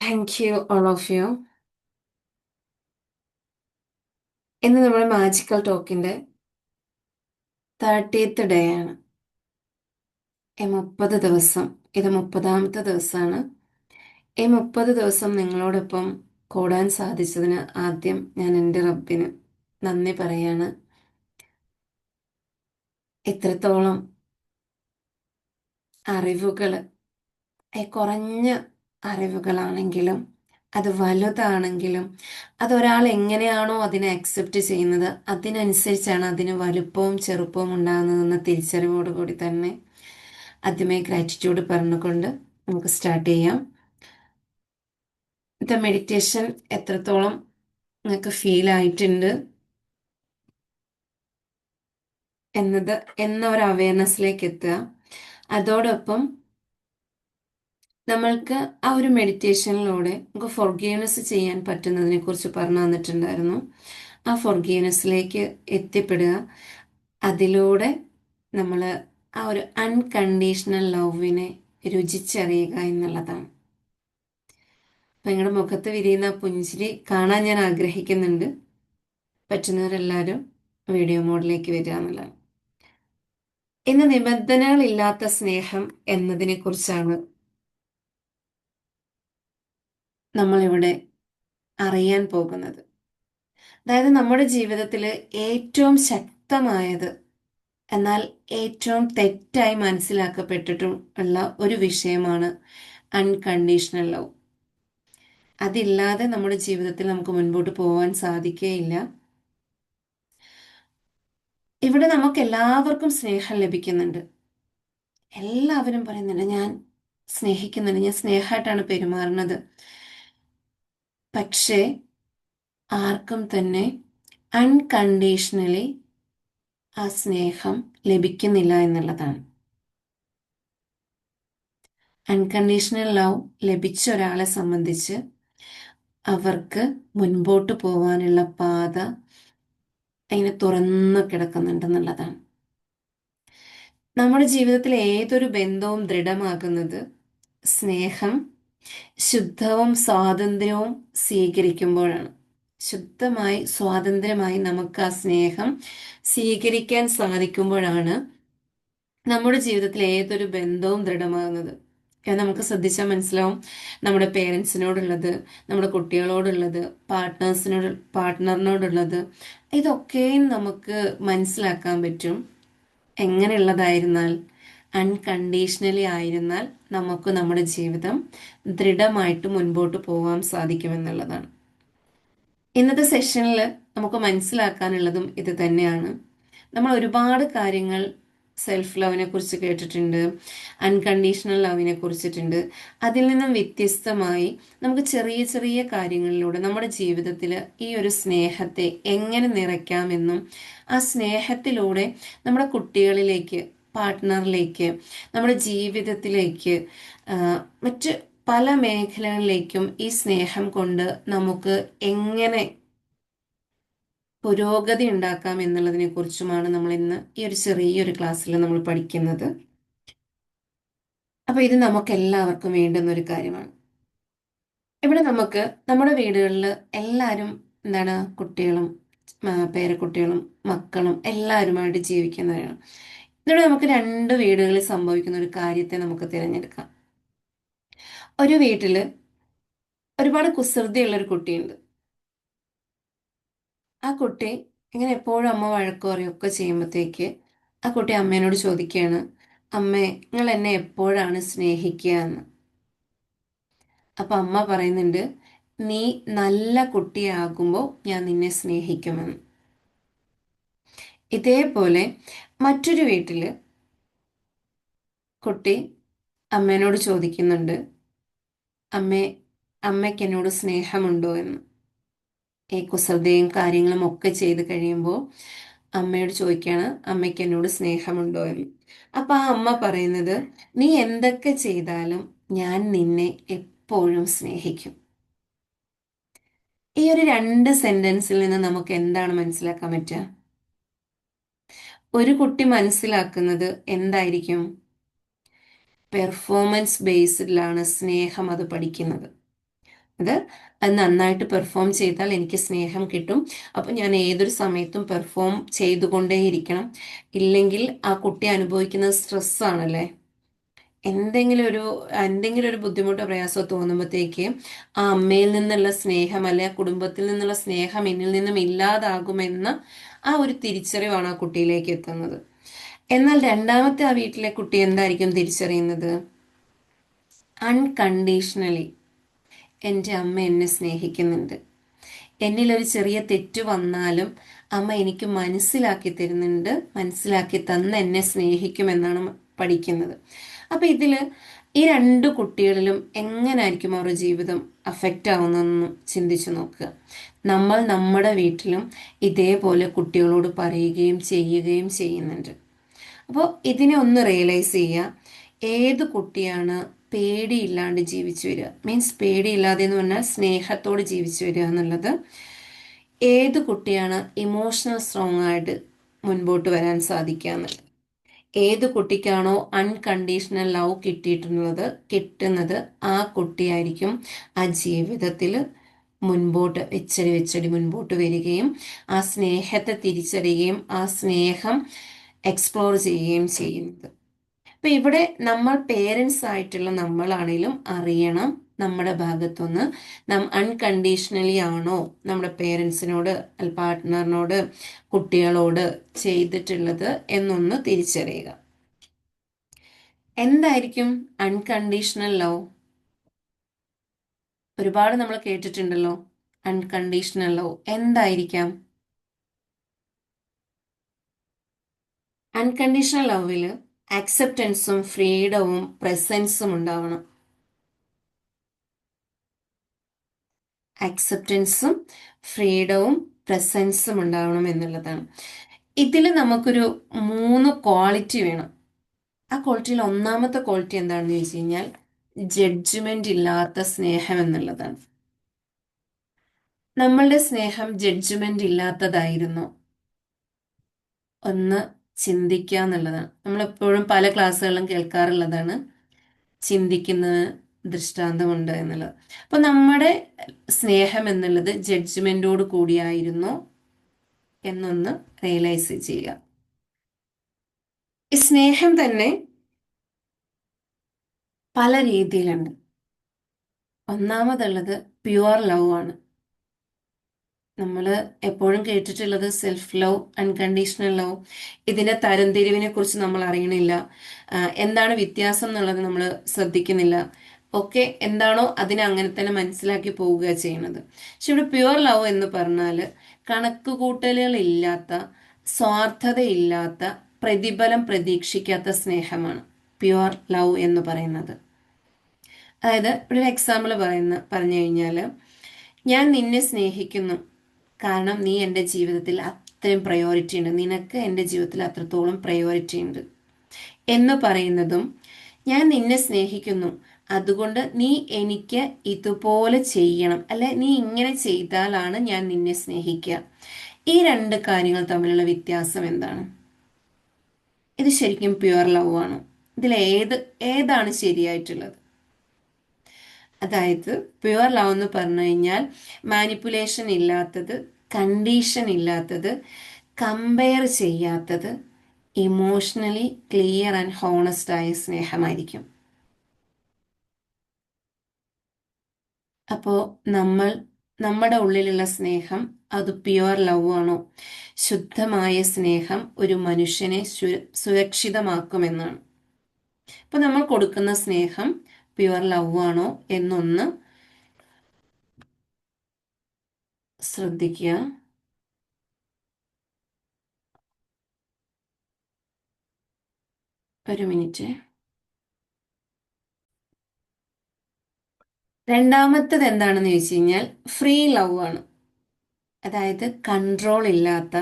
Thank you all of you. ഇന്ന് നമ്മൾ magical ടോക്കിന്റെ 30th day ആണ്. ഈ 30 ദിവസം, ഇത് 30ാമത്തെ ദിവസമാണ്. ഈ 30 ദിവസം നിങ്ങളോടൊപ്പം കൂടാൻ സാധിച്ചതിന് ആദ്യം ഞാൻ എൻ്റെ റബ്ബിന് നന്ദി പറയാണ്. ഇത്രത്തോളം അറിവുകൾ, കുറഞ്ഞ അറിവുകളാണെങ്കിലും അത് വലുതാണെങ്കിലും അതൊരാൾ എങ്ങനെയാണോ അതിനെ അക്സെപ്റ്റ് ചെയ്യുന്നത് അതിനനുസരിച്ചാണ് അതിന് വലുപ്പവും ചെറുപ്പവും ഉണ്ടാകുന്നതെന്ന തിരിച്ചറിവോടുകൂടി തന്നെ ആദ്യമേ ഗ്രാറ്റിറ്റ്യൂഡ് പറഞ്ഞുകൊണ്ട് നമുക്ക് സ്റ്റാർട്ട് ചെയ്യാം. ഇത് മെഡിറ്റേഷൻ എത്രത്തോളം നിങ്ങൾക്ക് ഫീൽ ആയിട്ടുണ്ട് എന്ന ഒരു അവയർനെസ്സിലേക്ക് എത്തുക. അതോടൊപ്പം നമ്മൾക്ക് ആ ഒരു മെഡിറ്റേഷനിലൂടെ നമുക്ക് ഫൊർഗീവ്നെസ് ചെയ്യാൻ പറ്റുന്നതിനെ കുറിച്ച് പറഞ്ഞു തന്നിട്ടുണ്ടായിരുന്നു. ആ ഫൊർഗീവ്നെസ്സിലേക്ക് എത്തിപ്പെടുക, അതിലൂടെ നമ്മൾ ആ ഒരു അൺകണ്ടീഷണൽ ലവിനെ രുചിച്ചറിയുക എന്നുള്ളതാണ്. അപ്പം നിങ്ങളുടെ മുഖത്ത് വിരിയുന്ന പുഞ്ചിരി കാണാൻ ഞാൻ ആഗ്രഹിക്കുന്നുണ്ട്. പറ്റുന്നവരെല്ലാവരും വീഡിയോ മോഡിലേക്ക് വരിക എന്നുള്ളതാണ്. ഇന്ന് നിബന്ധനകളില്ലാത്ത സ്നേഹം എന്നതിനെ കുറിച്ചാണ് നമ്മളിവിടെ അറിയാൻ പോകുന്നത്. അതായത് നമ്മുടെ ജീവിതത്തിൽ ഏറ്റവും ശക്തമായത് എന്നാൽ ഏറ്റവും തെറ്റായി മനസ്സിലാക്കപ്പെട്ടിട്ടും ഉള്ള ഒരു വിഷയമാണ് അൺകണ്ടീഷണൽ ലവ്. അതില്ലാതെ നമ്മുടെ ജീവിതത്തിൽ നമുക്ക് മുൻപോട്ട് പോകാൻ സാധിക്കുകയില്ല. ഇവിടെ നമുക്ക് എല്ലാവർക്കും സ്നേഹം ലഭിക്കുന്നുണ്ട്. എല്ലാവരും പറയുന്നുണ്ട് ഞാൻ സ്നേഹിക്കുന്നുണ്ട്, ഞാൻ സ്നേഹമായിട്ടാണ് പെരുമാറുന്നത്. പക്ഷേ ആർക്കും തന്നെ അൺകണ്ടീഷണലി ആ സ്നേഹം ലഭിക്കുന്നില്ല എന്നുള്ളതാണ്. അൺകണ്ടീഷണൽ ലവ് ലഭിച്ച ഒരാളെ സംബന്ധിച്ച് അവർക്ക് മുൻപോട്ട് പോകാനുള്ള പാത അതിന് തുറന്നു കിടക്കുന്നുണ്ടെന്നുള്ളതാണ്. നമ്മുടെ ജീവിതത്തിൽ ഏതൊരു ബന്ധവും ദൃഢമാകുന്നത് സ്നേഹം ശുദ്ധവും സ്വാതന്ത്ര്യവും സ്വീകരിക്കുമ്പോഴാണ്. ശുദ്ധമായി സ്വാതന്ത്ര്യമായി നമുക്ക് ആ സ്നേഹം സ്വീകരിക്കാൻ സാധിക്കുമ്പോഴാണ് നമ്മുടെ ജീവിതത്തിൽ ഏതൊരു ബന്ധവും ദൃഢമാകുന്നത്. നമുക്ക് ശ്രദ്ധിച്ചാൽ മനസ്സിലാവും, നമ്മുടെ പേരൻസിനോടുള്ളത്, നമ്മുടെ കുട്ടികളോടുള്ളത്, പാർട്ട്ണറിനോടുള്ളത്, ഇതൊക്കെയും നമുക്ക് മനസ്സിലാക്കാൻ പറ്റും. എങ്ങനെയുള്ളതായിരുന്നാൽ, അൺകണ്ടീഷണലി ആയിരുന്നാൽ നമുക്ക് നമ്മുടെ ജീവിതം ദൃഢമായിട്ട് മുൻപോട്ട് പോകാൻ സാധിക്കുമെന്നുള്ളതാണ്. ഇന്നത്തെ സെഷനിൽ നമുക്ക് മനസ്സിലാക്കാനുള്ളതും ഇത് തന്നെയാണ്. നമ്മൾ ഒരുപാട് കാര്യങ്ങൾ സെൽഫ് ലവിനെ കുറിച്ച് കേട്ടിട്ടുണ്ട്, അൺകണ്ടീഷണൽ ലവിനെ കുറിച്ചിട്ടുണ്ട്. അതിൽ നിന്നും വ്യത്യസ്തമായി നമുക്ക് ചെറിയ ചെറിയ കാര്യങ്ങളിലൂടെ നമ്മുടെ ജീവിതത്തിൽ ഈ ഒരു സ്നേഹത്തെ എങ്ങനെ നിറയ്ക്കാമെന്നും ആ സ്നേഹത്തിലൂടെ നമ്മുടെ കുട്ടികളിലേക്ക്, പാർട്ട്ണറിലേക്ക്, നമ്മുടെ ജീവിതത്തിലേക്ക്, മറ്റ് പല മേഖലകളിലേക്കും ഈ സ്നേഹം കൊണ്ട് നമുക്ക് എങ്ങനെ പുരോഗതി ഉണ്ടാക്കാം എന്നുള്ളതിനെ കുറിച്ചുമാണ് നമ്മൾ ഇന്ന് ഈ ഒരു ചെറിയൊരു ക്ലാസ്സിൽ നമ്മൾ പഠിക്കുന്നത്. അപ്പൊ ഇത് നമുക്ക് എല്ലാവർക്കും വേണ്ടുന്ന ഒരു കാര്യമാണ്. ഇവിടെ നമുക്ക് നമ്മുടെ വീടുകളിൽ എല്ലാവരും കുട്ടികളും പേരക്കുട്ടികളും മക്കളും എല്ലാവരുമായിട്ട് ജീവിക്കുന്നവരാണ്. ഇവിടെ നമുക്ക് രണ്ട് വീടുകളിൽ സംഭവിക്കുന്ന ഒരു കാര്യത്തെ നമുക്ക് തിരഞ്ഞെടുക്കാം. ഒരു വീട്ടില് ഒരുപാട് കുസൃതിയുള്ള ഒരു കുട്ടിയുണ്ട്. ആ കുട്ടി ഇങ്ങനെ എപ്പോഴും അമ്മ വഴക്ക് പറയുകയൊക്കെ ചെയ്യുമ്പോഴത്തേക്ക് ആ കുട്ടി അമ്മേനോട് ചോദിക്കുകയാണ്, അമ്മേ നിങ്ങൾ എന്നെ എപ്പോഴാണ് സ്നേഹിക്കുക എന്ന്. അപ്പൊ അമ്മ പറയുന്നുണ്ട്, നീ നല്ല കുട്ടിയാകുമ്പോൾ ഞാൻ നിന്നെ സ്നേഹിക്കുമെന്ന്. ഇതേപോലെ മറ്റൊരു വീട്ടില് കുട്ടി അമ്മേനോട് ചോദിക്കുന്നുണ്ട്, അമ്മേ അമ്മയ്ക്ക് എന്നോട് സ്നേഹമുണ്ടോ എന്ന്. ഈ കുസൃതിയും കാര്യങ്ങളും ഒക്കെ ചെയ്ത് കഴിയുമ്പോൾ അമ്മയോട് ചോദിക്കുകയാണ്, അമ്മയ്ക്ക് എന്നോട് സ്നേഹമുണ്ടോ എന്ന്. അപ്പൊ ആ അമ്മ പറയുന്നത്, നീ എന്തൊക്കെ ചെയ്താലും ഞാൻ നിന്നെ എപ്പോഴും സ്നേഹിക്കും. ഈ ഒരു രണ്ട് സെന്റൻസിൽ നിന്ന് നമുക്ക് എന്താണ് മനസ്സിലാക്കാൻ പറ്റുക? ഒരു കുട്ടി മനസ്സിലാക്കുന്നത് എന്തായിരിക്കും? പെർഫോമൻസ് ബേസ്ഡിലാണ് സ്നേഹം അത് പഠിക്കുന്നത്. അത് അത് നന്നായിട്ട് പെർഫോം ചെയ്താൽ എനിക്ക് സ്നേഹം കിട്ടും. അപ്പം ഞാൻ ഏതൊരു സമയത്തും പെർഫോം ചെയ്തുകൊണ്ടേയിരിക്കണം. ഇല്ലെങ്കിൽ ആ കുട്ടി അനുഭവിക്കുന്നത് സ്ട്രെസ്സാണല്ലേ. എന്തെങ്കിലും ഒരു ബുദ്ധിമുട്ടോ പ്രയാസമോ തോന്നുമ്പോഴത്തേക്ക് ആ അമ്മയിൽ നിന്നുള്ള സ്നേഹം അല്ലെ ആ കുടുംബത്തിൽ നിന്നുള്ള സ്നേഹം എന്നിൽ നിന്നും ഇല്ലാതാകുമെന്ന ആ ഒരു തിരിച്ചറിവാണ് ആ കുട്ടിയിലേക്ക് എത്തുന്നത്. എന്നാൽ രണ്ടാമത്തെ ആ വീട്ടിലെ കുട്ടി എന്തായിരിക്കും തിരിച്ചറിയുന്നത്? അൺകണ്ടീഷണലി എൻ്റെ അമ്മ എന്നെ സ്നേഹിക്കുന്നുണ്ട്. എന്നിലൊരു ചെറിയ തെറ്റ് വന്നാലും അമ്മ എനിക്ക് മനസ്സിലാക്കി തരുന്നുണ്ട്, മനസ്സിലാക്കി തന്ന് എന്നെ സ്നേഹിക്കുമെന്നാണ് പഠിക്കുന്നത്. അപ്പം ഈ രണ്ട് കുട്ടികളിലും എങ്ങനായിരിക്കും അവരുടെ ജീവിതം അഫക്റ്റ് ആവുന്നതെന്ന് ചിന്തിച്ചു നോക്കുക. നമ്മൾ നമ്മുടെ വീട്ടിലും ഇതേപോലെ കുട്ടികളോട് പറയുകയും ചെയ്യുകയും ചെയ്യുന്നുണ്ട്. അപ്പോൾ ഇതിനെ ഒന്ന് റിയലൈസ് ചെയ്യുക. ഏത് കുട്ടിയാണ് പേടിയില്ലാണ്ട് ജീവിച്ചു വരിക? മീൻസ് പേടിയില്ലാതെ എന്ന് പറഞ്ഞാൽ സ്നേഹത്തോട് ജീവിച്ചു വരിക എന്നുള്ളത്. ഏത് കുട്ടിയാണ് ഇമോഷണൽ സ്ട്രോങ് ആയിട്ട് മുൻപോട്ട് വരാൻ സാധിക്കുക എന്നുള്ളത്. ഏത് കുട്ടിക്കാണോ അൺകണ്ടീഷണൽ ലവ് കിട്ടുന്നത് ആ കുട്ടിയായിരിക്കും ആ ജീവിതത്തിൽ മുൻപോട്ട് വെച്ചടി മുൻപോട്ട് വരികയും ആ സ്നേഹത്തെ തിരിച്ചറിയുകയും ആ സ്നേഹം എക്സ്പ്ലോർ ചെയ്യുകയും ചെയ്യുന്നത്. അപ്പൊ ഇവിടെ നമ്മൾ പേരൻസ് ആയിട്ടുള്ള നമ്മളാണേലും അറിയണം നമ്മുടെ ഭാഗത്തുനിന്ന് അൺകണ്ടീഷണലി ആണോ നമ്മുടെ പേരൻസിനോട്, പാർട്ട്ണറിനോട്, കുട്ടികളോട് ചെയ്തിട്ടുള്ളത് എന്നൊന്ന് തിരിച്ചറിയുക. എന്തായിരിക്കും അൺകണ്ടീഷണൽ ലവ്? ഒരുപാട് നമ്മൾ കേട്ടിട്ടുണ്ടല്ലോ അൺകണ്ടീഷണൽ ലവ്. എന്തായിരിക്കാം? അൺകണ്ടീഷണൽ ലവിൽ അക്സെപ്റ്റൻസും ഫ്രീഡവും പ്രസൻസും ഉണ്ടാവണം. അക്സെപ്റ്റൻസും ഫ്രീഡവും പ്രസൻസും ഉണ്ടാവണം എന്നുള്ളതാണ്. ഇതിൽ നമുക്കൊരു 3 ക്വാളിറ്റി വേണം. ആ ക്വാളിറ്റിയിൽ ഒന്നാമത്തെ ക്വാളിറ്റി എന്താണെന്ന് ചോദിച്ചു കഴിഞ്ഞാൽ ജഡ്ജ്മെന്റ് ഇല്ലാത്ത സ്നേഹം എന്നുള്ളതാണ്. നമ്മളുടെ സ്നേഹം ജഡ്ജ്മെന്റ് ഇല്ലാത്തതായിരുന്നു ഒന്ന് ചിന്തിക്കുക എന്നുള്ളതാണ്. നമ്മളെപ്പോഴും പല ക്ലാസ്സുകളിലും കേൾക്കാറുള്ളതാണ് ചിന്തിക്കുന്ന ദൃഷ്ടാന്തമുണ്ട് എന്നുള്ളത്. അപ്പൊ നമ്മുടെ സ്നേഹം എന്നുള്ളത് ജഡ്ജ്മെന്റോട് കൂടിയായിരുന്നു എന്നൊന്ന് റിയലൈസ് ചെയ്യുക. ഈ സ്നേഹം തന്നെ പല രീതിയിലുണ്ട്. ഒന്നാമതുള്ളത് പ്യുവർ ലവ് ആണ്. നമ്മൾ എപ്പോഴും കേട്ടിട്ടുള്ളത് സെൽഫ് ലവ്, അൺകണ്ടീഷണൽ ലവ്. ഇതിന്റെ തരംതിരിവിനെ കുറിച്ച് നമ്മൾ അറിയണില്ല. എന്താണ് വ്യത്യാസം എന്നുള്ളത് നമ്മൾ ശ്രദ്ധിക്കുന്നില്ല. ഒക്കെ എന്താണോ അതിനെ അങ്ങനെ തന്നെ മനസ്സിലാക്കി പോവുക ചെയ്യുന്നത്. പക്ഷെ ഇവിടെ പ്യുവർ ലവ് എന്ന് പറഞ്ഞാൽ കണക്കുകൂട്ടലുകളില്ലാത്ത, സ്വാർത്ഥതയില്ലാത്ത, പ്രതിഫലം പ്രതീക്ഷിക്കാത്ത സ്നേഹമാണ് പ്യുവർ ലവ് എന്ന് പറയുന്നത്. അതായത് ഇവിടെ ഒരു എക്സാമ്പിൾ പറഞ്ഞു കഴിഞ്ഞാൽ, ഞാൻ നിന്നെ സ്നേഹിക്കുന്നു കാരണം നീ എൻ്റെ ജീവിതത്തിൽ അത്രയും പ്രയോറിറ്റി ഉണ്ട്, നിനക്ക് എൻ്റെ ജീവിതത്തിൽ അത്രത്തോളം പ്രയോറിറ്റി ഉണ്ട് എന്ന് പറയുന്നതും, ഞാൻ നിന്നെ സ്നേഹിക്കുന്നു അതുകൊണ്ട് നീ എനിക്ക് ഇതുപോലെ ചെയ്യണം, അല്ലെ നീ ഇങ്ങനെ ചെയ്താലാണ് ഞാൻ നിന്നെ സ്നേഹിക്കുക, ഈ രണ്ട് കാര്യങ്ങൾ തമ്മിലുള്ള വ്യത്യാസം എന്താണ്? ഇത് ശരിക്കും പ്യുവർ ലവ് ആണ്? ഏതാണ് ശരിയായിട്ടുള്ളത്? അതായത് പ്യുവർ ലവ് എന്ന് പറഞ്ഞു കഴിഞ്ഞാൽ മാനിപ്പുലേഷൻ ഇല്ലാത്തത്, കണ്ടീഷൻ ഇല്ലാത്തത്, കമ്പയർ ചെയ്യാത്തത്, ഇമോഷണലി ക്ലിയർ ആൻഡ് ഹോണസ്റ്റ് ആയ സ്നേഹമായിരിക്കും. അപ്പോൾ നമ്മുടെ ഉള്ളിലുള്ള സ്നേഹം അത് പ്യുവർ ലവ് ആണോ? ശുദ്ധമായ സ്നേഹം ഒരു മനുഷ്യനെ സുരക്ഷിതമാക്കുമെന്നാണ്. അപ്പോൾ നമ്മൾ കൊടുക്കുന്ന സ്നേഹം പ്യുവർ ലവ് ആണോ എന്നൊന്ന് ശ്രദ്ധിക്കുക. ഒരു മിനിറ്റ്. രണ്ടാമത്തത് എന്താണെന്ന് ചോദിച്ചു കഴിഞ്ഞാൽ ഫ്രീ ലവ് ആണ്. അതായത് കൺട്രോൾ ഇല്ലാത്ത,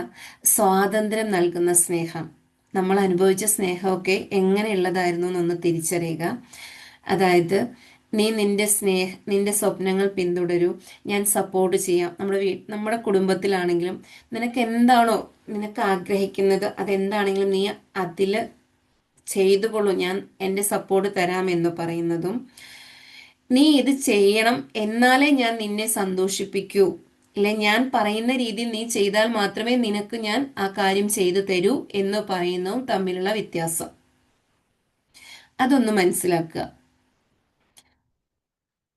സ്വാതന്ത്ര്യം നൽകുന്ന സ്നേഹം. നമ്മൾ അനുഭവിച്ച സ്നേഹമൊക്കെ എങ്ങനെയുള്ളതായിരുന്നു എന്നൊന്ന് തിരിച്ചറിയുക. അതായത് നീ നിന്റെ സ്വപ്നങ്ങൾ പിന്തുടരൂ, ഞാൻ സപ്പോർട്ട് ചെയ്യാം. നമ്മുടെ കുടുംബത്തിലാണെങ്കിലും നിനക്ക് ആഗ്രഹിക്കുന്നത് അതെന്താണെങ്കിലും നീ അതിൽ ചെയ്തുകൊള്ളൂ, ഞാൻ എൻ്റെ സപ്പോർട്ട് തരാമെന്ന് പറയുന്നതും, നീ ഇത് ചെയ്യണം, എന്നാലേ ഞാൻ നിന്നെ സന്തോഷിപ്പിക്കൂ, അല്ലെ ഞാൻ പറയുന്ന രീതിയിൽ നീ ചെയ്താൽ മാത്രമേ നിനക്ക് ഞാൻ ആ കാര്യം ചെയ്തു തരൂ എന്ന് പറയുന്നതും തമ്മിലുള്ള വ്യത്യാസം അതൊന്ന് മനസ്സിലാക്കുക.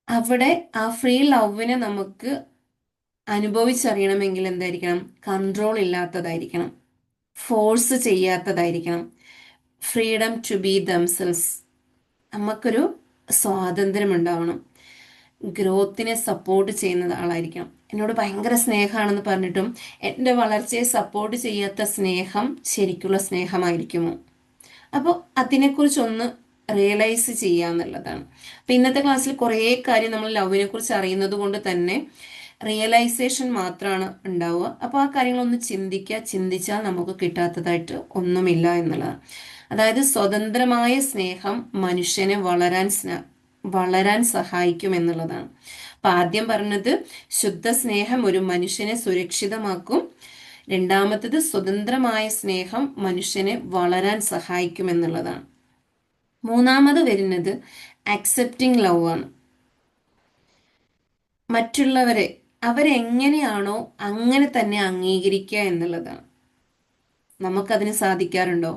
അവിടെ ആ ഫ്രീ ലവിനെ നമുക്ക് അനുഭവിച്ചറിയണമെങ്കിൽ എന്തായിരിക്കണം? കൺട്രോൾ ഇല്ലാത്തതായിരിക്കണം, ഫോഴ്സ് ചെയ്യാത്തതായിരിക്കണം, ഫ്രീഡം ടു ബി ദംസെൽസ്. നമുക്കൊരു സ്വാതന്ത്ര്യം ഉണ്ടാവണം, ഗ്രോത്തിനെ സപ്പോർട്ട് ചെയ്യുന്ന ആളായിരിക്കണം. എന്നോട് ഭയങ്കര സ്നേഹമാണെന്ന് പറഞ്ഞിട്ടും എൻ്റെ വളർച്ചയെ സപ്പോർട്ട് ചെയ്യാത്ത സ്നേഹം ശരിക്കുള്ള സ്നേഹമായിരിക്കുമോ? അപ്പോൾ അതിനെക്കുറിച്ചൊന്ന് റിയലൈസ് ചെയ്യുക എന്നുള്ളതാണ്. അപ്പം ഇന്നത്തെ ക്ലാസ്സിൽ കുറേ കാര്യം നമ്മൾ ലവിനെ കുറിച്ച് അറിയുന്നത് കൊണ്ട് തന്നെ റിയലൈസേഷൻ മാത്രമാണ് ഉണ്ടാവുക. അപ്പോൾ ആ കാര്യങ്ങളൊന്ന് ചിന്തിക്കുക, ചിന്തിച്ചാൽ നമുക്ക് കിട്ടാത്തതായിട്ട് ഒന്നുമില്ല എന്നുള്ളതാണ്. അതായത് സ്വതന്ത്രമായ സ്നേഹം മനുഷ്യനെ വളരാൻ സഹായിക്കും എന്നുള്ളതാണ്. അപ്പൊ ആദ്യം പറഞ്ഞത് ശുദ്ധ സ്നേഹം ഒരു മനുഷ്യനെ സുരക്ഷിതമാക്കും, രണ്ടാമത്തത് സ്വതന്ത്രമായ സ്നേഹം മനുഷ്യനെ വളരാൻ സഹായിക്കും എന്നുള്ളതാണ്. മൂന്നാമത് വരുന്നത് അക്സെപ്റ്റിംഗ് ലവ് ആണ്. മറ്റുള്ളവരെ അവരെങ്ങനെയാണോ അങ്ങനെ തന്നെ അംഗീകരിക്കുക എന്നുള്ളതാണ്. നമുക്കതിന് സാധിക്കാറുണ്ടോ?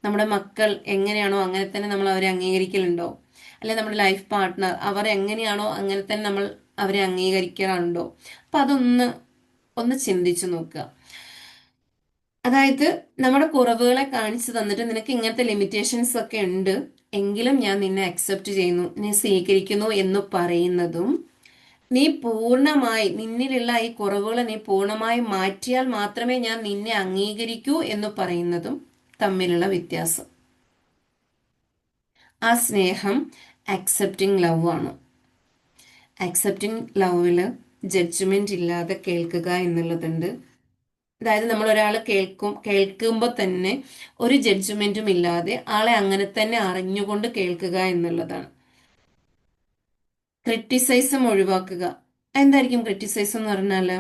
നമ്മുടെ മക്കൾ എങ്ങനെയാണോ അങ്ങനെ തന്നെ നമ്മൾ അവരെ അംഗീകരിക്കലുണ്ടോ? അല്ലെ നമ്മുടെ ലൈഫ് പാർട്ട്ണർ അവർ എങ്ങനെയാണോ അങ്ങനെ തന്നെ നമ്മൾ അവരെ അംഗീകരിക്കാറുണ്ടോ? അപ്പൊ ഒന്ന് ചിന്തിച്ചു നോക്കുക. അതായത് നമ്മുടെ കുറവുകളെ കാണിച്ചു തന്നിട്ട് നിനക്ക് ഇങ്ങനത്തെ ലിമിറ്റേഷൻസ് ഒക്കെ ഉണ്ട്, എങ്കിലും ഞാൻ നിന്നെ അക്സെപ്റ്റ് ചെയ്യുന്നു, നിന്നെ സ്വീകരിക്കുന്നു എന്ന് പറയുന്നതും നീ പൂർണ്ണമായി നിന്നിലുള്ള ഈ കുറവുകളെ നീ പൂർണ്ണമായി മാറ്റിയാൽ മാത്രമേ ഞാൻ നിന്നെ അംഗീകരിക്കൂ എന്ന് പറയുന്നതും തമ്മിലുള്ള വ്യത്യാസം. ആ സ്നേഹം അക്സെപ്റ്റിംഗ് ലവ് ആണ്. അക്സെപ്റ്റിംഗ് ലവില് ജഡ്ജ്മെന്റ് ഇല്ലാതെ കേൾക്കുക എന്നുള്ളതുണ്ട്. അതായത് നമ്മൾ ഒരാൾ കേൾക്കുമ്പോൾ തന്നെ ഒരു ജഡ്ജ്മെന്റും ഇല്ലാതെ ആളെ അങ്ങനെ തന്നെ അറിഞ്ഞുകൊണ്ട് കേൾക്കുക എന്നുള്ളതാണ്. ക്രിറ്റിസൈസം ഒഴിവാക്കുക. എന്തായിരിക്കും ക്രിറ്റിസൈസം എന്ന് പറഞ്ഞാല്?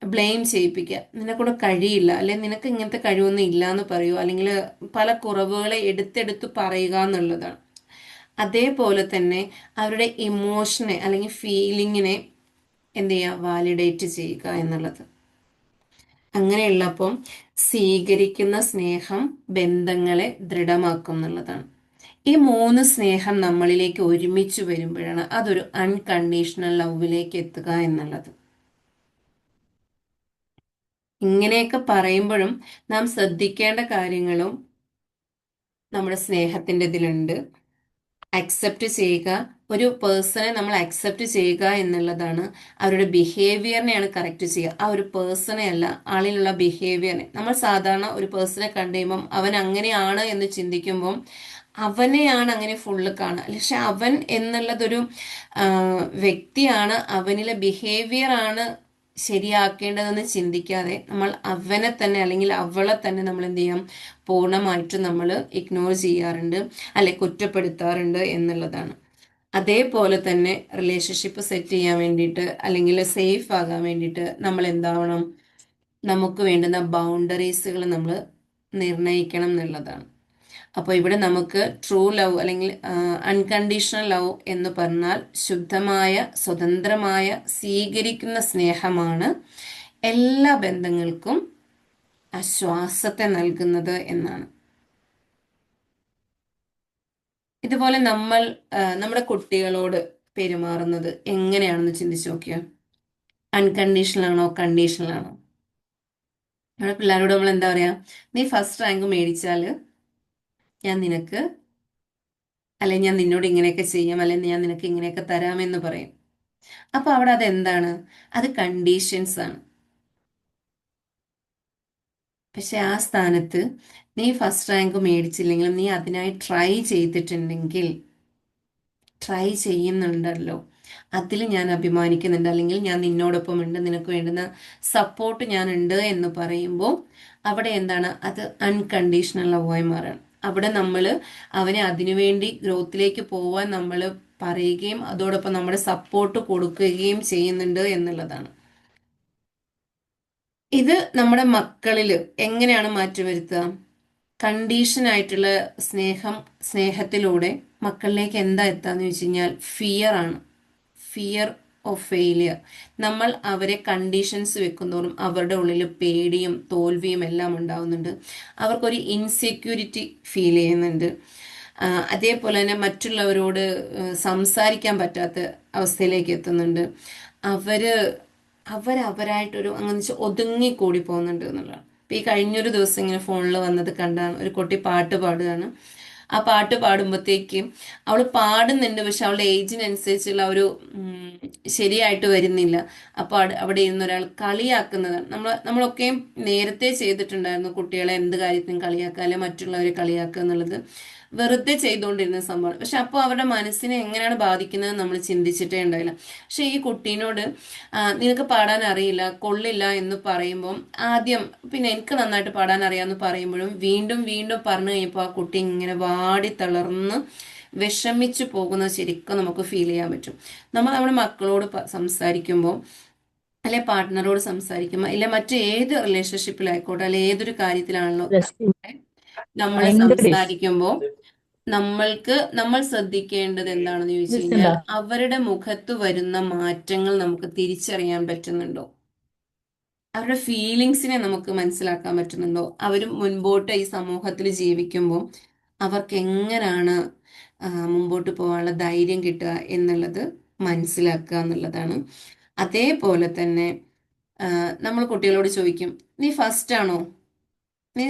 ബ്ലെയിം ചെയ്യിപ്പിക്കുക, നിനക്കൂടെ കഴിയില്ല, അല്ലെ നിനക്ക് ഇങ്ങനത്തെ കഴിവൊന്നും ഇല്ല എന്ന് പറയുക, അല്ലെങ്കിൽ പല കുറവുകളെ എടുത്തെടുത്ത് പറയുക എന്നുള്ളതാണ്. അതേപോലെ തന്നെ അവരുടെ ഇമോഷനെ അല്ലെങ്കിൽ ഫീലിങ്ങിനെ എന്ത് ചെയ്യുക? വാലിഡേറ്റ് ചെയ്യുക എന്നുള്ളത്. അങ്ങനെയുള്ളപ്പം സ്വീകരിക്കുന്ന സ്നേഹം ബന്ധങ്ങളെ ദൃഢമാക്കും എന്നുള്ളതാണ്. ഈ മൂന്ന് സ്നേഹം നമ്മളിലേക്ക് ഒരുമിച്ച് വരുമ്പോഴാണ് അതൊരു അൺകണ്ടീഷണൽ ലവിലേക്ക് എത്തുക എന്നുള്ളത്. ഇങ്ങനെയൊക്കെ പറയുമ്പോഴും നാം ശ്രദ്ധിക്കേണ്ട കാര്യങ്ങളും നമ്മുടെ സ്നേഹത്തിൻ്റെ ഇതിലുണ്ട്. അക്സെപ്റ്റ് ചെയ്യുക, ഒരു പേഴ്സണെ നമ്മൾ അക്സെപ്റ്റ് ചെയ്യുക എന്നുള്ളതാണ്. അവരുടെ ബിഹേവിയറിനെയാണ് കറക്റ്റ് ചെയ്യുക, ആ ഒരു പേഴ്സണെ അല്ല, ആളിലുള്ള ബിഹേവിയറിനെ. നമ്മൾ സാധാരണ ഒരു പേഴ്സണെ കണ്ടു കഴിയുമ്പം അവൻ അങ്ങനെയാണ് എന്ന് ചിന്തിക്കുമ്പം അവനെയാണ് അങ്ങനെ ഫുള്ള് കാണുക. പക്ഷെ അവൻ എന്നുള്ളതൊരു വ്യക്തിയാണ്, അവനിലെ ബിഹേവിയർ ആണ് ശരിയാക്കേണ്ടതെന്ന് ചിന്തിക്കാതെ നമ്മൾ അവനെ തന്നെ അല്ലെങ്കിൽ അവളെ തന്നെ നമ്മൾ എന്ത് ചെയ്യാം? പൂർണ്ണമായിട്ടും നമ്മൾ ഇഗ്നോർ ചെയ്യാറുണ്ട്, അല്ലെ കുറ്റപ്പെടുത്താറുണ്ട് എന്നുള്ളതാണ്. അതേപോലെ തന്നെ റിലേഷൻഷിപ്പ് സെറ്റ് ചെയ്യാൻ വേണ്ടിയിട്ട് അല്ലെങ്കിൽ സേഫ് ആകാൻ വേണ്ടിയിട്ട് നമ്മൾ എന്താവണം? നമുക്ക് വേണ്ടുന്ന ബൗണ്ടറീസുകൾ നമ്മൾ നിർണ്ണയിക്കണം എന്നുള്ളതാണ്. അപ്പോൾ ഇവിടെ നമുക്ക് ട്രൂ ലവ് അല്ലെങ്കിൽ അൺകണ്ടീഷണൽ ലവ് എന്ന് പറഞ്ഞാൽ ശുദ്ധമായ സ്വതന്ത്രമായ സ്വീകരിക്കുന്ന സ്നേഹമാണ് എല്ലാ ബന്ധങ്ങൾക്കും ആശ്വാസത്തെ നൽകുന്നത് എന്നാണ്. ഇതുപോലെ നമ്മൾ നമ്മുടെ കുട്ടികളോട് പെരുമാറുന്നത് എങ്ങനെയാണെന്ന് ചിന്തിച്ചു നോക്കിയാൽ, അൺകണ്ടീഷണൽ ആണോ കണ്ടീഷണൽ ആണോ? നമ്മുടെ പിള്ളേരോട് നമ്മൾ എന്താ പറയാ? നീ ഫസ്റ്റ് റാങ്ക് മേടിച്ചാൽ ഞാൻ നിനക്ക്, അല്ലെ ഞാൻ നിന്നോട് ഇങ്ങനെയൊക്കെ ചെയ്യാം, അല്ലെങ്കിൽ ഞാൻ നിനക്ക് ഇങ്ങനെയൊക്കെ തരാമെന്ന് പറയും. അപ്പൊ അവിടെ അതെന്താണ്? അത് കണ്ടീഷൻസ് ആണ്. പക്ഷെ ആ സ്ഥാനത്ത് നീ ഫസ്റ്റ് റാങ്ക് മേടിച്ചില്ലെങ്കിലും നീ അതിനായി ട്രൈ ചെയ്യുന്നുണ്ടല്ലോ, അതിൽ ഞാൻ അഭിമാനിക്കുന്നുണ്ട്, അല്ലെങ്കിൽ ഞാൻ നിന്നോടൊപ്പം ഉണ്ട്, നിനക്ക് വേണ്ടുന്ന സപ്പോർട്ട് ഞാൻ ഉണ്ട് എന്ന് പറയുമ്പോൾ അവിടെ എന്താണ്? അത് അൺകണ്ടീഷണൽ ലവായി മാറണം. അവിടെ നമ്മൾ അവനെ അതിനുവേണ്ടി ഗ്രോത്തിലേക്ക് പോവാൻ നമ്മൾ പറയുകയും അതോടൊപ്പം നമ്മുടെ സപ്പോർട്ട് കൊടുക്കുകയും ചെയ്യുന്നുണ്ട് എന്നുള്ളതാണ്. ഇത് നമ്മുടെ മക്കളിൽ എങ്ങനെയാണ് മാറ്റം വരുത്തുക? കണ്ടീഷൻ ആയിട്ടുള്ള സ്നേഹത്തിലൂടെ മക്കളിലേക്ക് എന്താ എത്താന്ന് ചോദിച്ചു കഴിഞ്ഞാൽ ഫിയർ ആണ്. Fear of failure. നമ്മൾ അവരെ കണ്ടീഷൻസ് വെക്കുന്തോറും അവരുടെ ഉള്ളിൽ പേടിയും തോൽവിയും എല്ലാം ഉണ്ടാവുന്നുണ്ട്. അവർക്കൊരു ഇൻസെക്യൂരിറ്റി ഫീൽ ചെയ്യുന്നുണ്ട്. അതേപോലെ തന്നെ മറ്റുള്ളവരോട് സംസാരിക്കാൻ പറ്റാത്ത അവസ്ഥയിലേക്ക് എത്തുന്നുണ്ട്. അവര് അവരായിട്ടൊരു അങ്ങനെ വെച്ചാൽ ഒതുങ്ങിക്കൂടി പോകുന്നുണ്ട് എന്നുള്ളതാണ്. ഇപ്പം ഈ കഴിഞ്ഞൊരു ദിവസം ഇങ്ങനെ ഫോണിൽ വന്നത് കണ്ടാണ്, ഒരു കുട്ടി പാട്ട് പാടുകയാണ്. ആ പാട്ട് പാടുമ്പോഴത്തേക്കും അവൾ പാടുന്നുണ്ട്, പക്ഷെ അവളുടെ ഏജിനനുസരിച്ചുള്ള ഒരു ശരിയായിട്ട് വരുന്നില്ല. അപ്പോൾ അവിടെ ഇരുന്ന് ഒരാൾ കളിയാക്കുന്നതാണ്. നമ്മളൊക്കെയും നേരത്തെ ചെയ്തിട്ടുണ്ടായിരുന്നു, കുട്ടികളെ എന്ത് കാര്യത്തിനും കളിയാക്കുക അല്ലെ മറ്റുള്ളവരെ കളിയാക്കുക എന്നുള്ളത് വെറുതെ ചെയ്തുകൊണ്ടിരുന്ന സംഭവമാണ്. പക്ഷെ അപ്പോൾ അവരുടെ മനസ്സിനെ എങ്ങനെയാണ് ബാധിക്കുന്നത് നമ്മൾ ചിന്തിച്ചിട്ടേ ഉണ്ടായില്ല. പക്ഷെ ഈ കുട്ടീനോട് നിനക്ക് പാടാൻ അറിയില്ല, കൊള്ളില്ല എന്ന് പറയുമ്പം ആദ്യം പിന്നെ എനിക്ക് നന്നായിട്ട് പാടാൻ അറിയാമെന്ന് പറയുമ്പോഴും വീണ്ടും വീണ്ടും പറഞ്ഞു കഴിഞ്ഞപ്പോൾ ആ കുട്ടി ഇങ്ങനെ വാടി തളർന്ന് വിഷമിച്ചു പോകുന്നത് ശരിക്കും നമുക്ക് ഫീൽ ചെയ്യാൻ പറ്റും. നമ്മൾ നമ്മുടെ മക്കളോട് സംസാരിക്കുമ്പോൾ അല്ലെ പാർട്ട്ണറോട് സംസാരിക്കുമ്പോൾ അല്ലെ മറ്റേത് റിലേഷൻഷിപ്പിലായിക്കോട്ടെ അല്ലെ ഏതൊരു കാര്യത്തിലാണല്ലോ നമ്മൾ ഭയങ്കര സംസാരിക്കുമ്പോൾ നമ്മൾ ശ്രദ്ധിക്കേണ്ടത് എന്താണെന്ന് ചോദിച്ചു കഴിഞ്ഞാൽ ഡിസ്റ്റൻഡാ. അവരുടെ മുഖത്ത് വരുന്ന മാറ്റങ്ങൾ നമുക്ക് തിരിച്ചറിയാൻ പറ്റുന്നുണ്ടോ, അവരുടെ ഫീലിങ്സിനെ നമുക്ക് മനസ്സിലാക്കാൻ പറ്റുന്നുണ്ടോ, അവർ മുൻപോട്ട് ഈ സമൂഹത്തിൽ ജീവിക്കുമ്പോൾ അവർക്ക് എങ്ങനെയാണ് മുമ്പോട്ട് പോകാനുള്ള ധൈര്യം കിട്ടുക എന്നുള്ളത് മനസ്സിലാക്കുക എന്നുള്ളതാണ്. അതേപോലെ തന്നെ നമ്മൾ കുട്ടികളോട് ചോദിക്കും, നീ ഫസ്റ്റ് ആണോ, നീ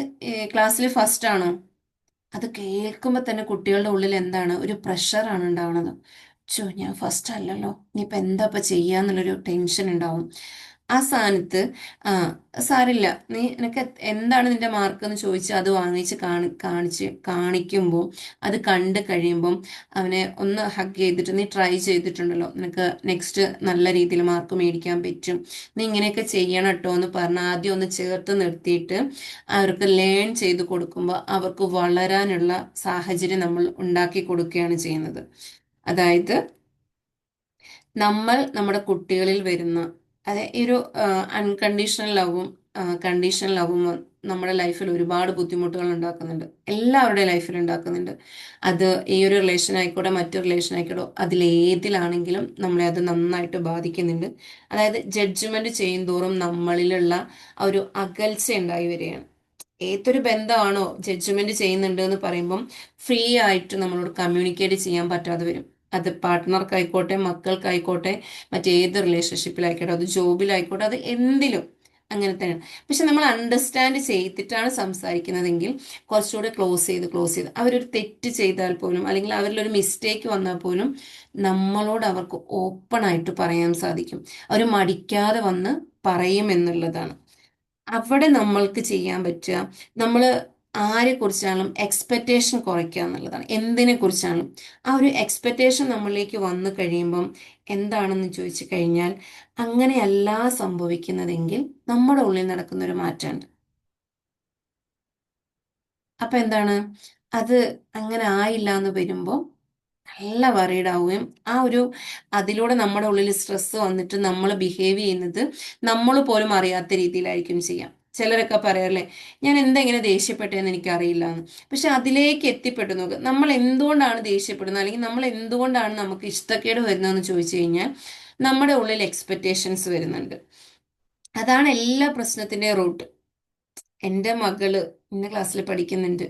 ക്ലാസ്സിൽ ഫസ്റ്റ് ആണോ? അത് കേൾക്കുമ്പോൾ തന്നെ കുട്ടികളുടെ ഉള്ളിൽ എന്താണ്, ഒരു പ്രഷറാണ് ഉണ്ടാവുന്നത്. ചോ, ഞാൻ ഫസ്റ്റ് അല്ലല്ലോ, ഇനിയിപ്പോൾ എന്താ ഇപ്പം ചെയ്യാന്നുള്ളൊരു ടെൻഷൻ ഉണ്ടാവും. ആ സ്ഥാനത്ത് ആ സാരില്ല, നീ നിനക്ക് എന്താണ് നിന്റെ മാർക്ക് എന്ന് ചോദിച്ച് അത് വാങ്ങിച്ച് കാണിക്കുമ്പോൾ അത് കണ്ട് കഴിയുമ്പം അവനെ ഒന്ന് ഹഗ് ചെയ്തിട്ട്, നീ ട്രൈ ചെയ്തിട്ടുണ്ടല്ലോ, നിനക്ക് നെക്സ്റ്റ് നല്ല രീതിയിൽ മാർക്ക് മേടിക്കാൻ പറ്റും, നീ ഇങ്ങനെയൊക്കെ ചെയ്യണം കേട്ടോ എന്ന് പറഞ്ഞ് ആദ്യം ഒന്ന് ചേർത്ത് നിർത്തിയിട്ട് അവർക്ക് ലേൺ ചെയ്ത് കൊടുക്കുമ്പോൾ അവർക്ക് വളരാനുള്ള സാഹചര്യം നമ്മൾ ഉണ്ടാക്കി കൊടുക്കുകയാണ് ചെയ്യുന്നത്. അതായത് നമ്മൾ നമ്മുടെ കുട്ടികളിൽ വരുന്ന അതെ ഈ ഒരു അൺകണ്ടീഷണൽ ലവും കണ്ടീഷണൽ ലവും നമ്മുടെ ലൈഫിൽ ഒരുപാട് ബുദ്ധിമുട്ടുകൾ ഉണ്ടാക്കുന്നുണ്ട്, എല്ലാവരുടെ ലൈഫിൽ ഉണ്ടാക്കുന്നുണ്ട്. അത് ഈ ഒരു റിലേഷൻ ആയിക്കോട്ടെ മറ്റു റിലേഷൻ ആയിക്കോട്ടെ അതിലേതിലാണെങ്കിലും നമ്മളെ അത് നന്നായിട്ട് ബാധിക്കുന്നുണ്ട്. അതായത് ജഡ്ജ്മെന്റ് ചെയ്യും തോറും നമ്മളിലുള്ള ആ ഒരു അകൽച്ച ഉണ്ടായി വരികയാണ്. ഏതൊരു ബന്ധമാണോ ജഡ്ജ്മെന്റ് ചെയ്യുന്നുണ്ട് എന്ന് പറയുമ്പം ഫ്രീ ആയിട്ട് നമ്മളോട് കമ്മ്യൂണിക്കേറ്റ് ചെയ്യാൻ പറ്റാതെ വരും. അത് പാർട്ട്ണർക്കായിക്കോട്ടെ മക്കൾക്കായിക്കോട്ടെ മറ്റേത് റിലേഷൻഷിപ്പിലായിക്കോട്ടെ അത് ജോബിലായിക്കോട്ടെ അത് എന്തിലും അങ്ങനെ തന്നെയാണ്. പക്ഷെ നമ്മൾ അണ്ടർസ്റ്റാൻഡ് ചെയ്തിട്ടാണ് സംസാരിക്കുന്നതെങ്കിൽ കുറച്ചുകൂടെ ക്ലോസ് ചെയ്ത് അവരൊരു തെറ്റ് ചെയ്താൽ പോലും അല്ലെങ്കിൽ അവരിലൊരു മിസ്റ്റേക്ക് വന്നാൽ പോലും നമ്മളോട് അവർക്ക് ഓപ്പൺ ആയിട്ട് പറയാൻ സാധിക്കും. അവർ മടിക്കാതെ വന്ന് പറയും എന്നുള്ളതാണ്. അവിടെ നമ്മൾക്ക് ചെയ്യാൻ പറ്റുക, നമ്മൾ ആരെ കുറിച്ചാണെങ്കിലും എക്സ്പെക്റ്റേഷൻ കുറയ്ക്കുക എന്നുള്ളതാണ്. എന്തിനെ കുറിച്ചാണെങ്കിലും ആ ഒരു എക്സ്പെക്റ്റേഷൻ നമ്മളിലേക്ക് വന്നു കഴിയുമ്പം എന്താണെന്ന് ചോദിച്ചു കഴിഞ്ഞാൽ അങ്ങനെയല്ല സംഭവിക്കുന്നതെങ്കിൽ നമ്മുടെ ഉള്ളിൽ നടക്കുന്ന ഒരു മാറ്റമുണ്ട്. അപ്പൊ എന്താണ്, അത് അങ്ങനെ ആയില്ല എന്ന് വരുമ്പോൾ നല്ല വറീഡ് ആവുകയും ആ ഒരു അതിലൂടെ നമ്മുടെ ഉള്ളിൽ സ്ട്രെസ് വന്നിട്ട് നമ്മൾ ബിഹേവ് ചെയ്യുന്നത് നമ്മൾ പോലും അറിയാത്ത രീതിയിലായിരിക്കും ചെയ്യാം. ചിലരൊക്കെ പറയാറില്ലേ, ഞാൻ എന്താ ഇങ്ങനെ ദേഷ്യപ്പെട്ടതെന്ന് എനിക്കറിയില്ല എന്ന്. പക്ഷെ അതിലേക്ക് എത്തിപ്പെട്ടു നോക്കുക, നമ്മൾ എന്തുകൊണ്ടാണ് ദേഷ്യപ്പെടുന്നത് അല്ലെങ്കിൽ നമ്മൾ എന്തുകൊണ്ടാണ് നമുക്ക് ഇഷ്ടക്കേട് വരുന്നതെന്ന് ചോദിച്ചു കഴിഞ്ഞാൽ നമ്മുടെ ഉള്ളിൽ എക്സ്പെക്റ്റേഷൻസ് വരുന്നുണ്ട്. അതാണ് എല്ലാ പ്രശ്നത്തിൻ്റെ റൂട്ട്. എൻ്റെ മകള് ഇന്ന ക്ലാസ്സിൽ പഠിക്കുന്നുണ്ട്,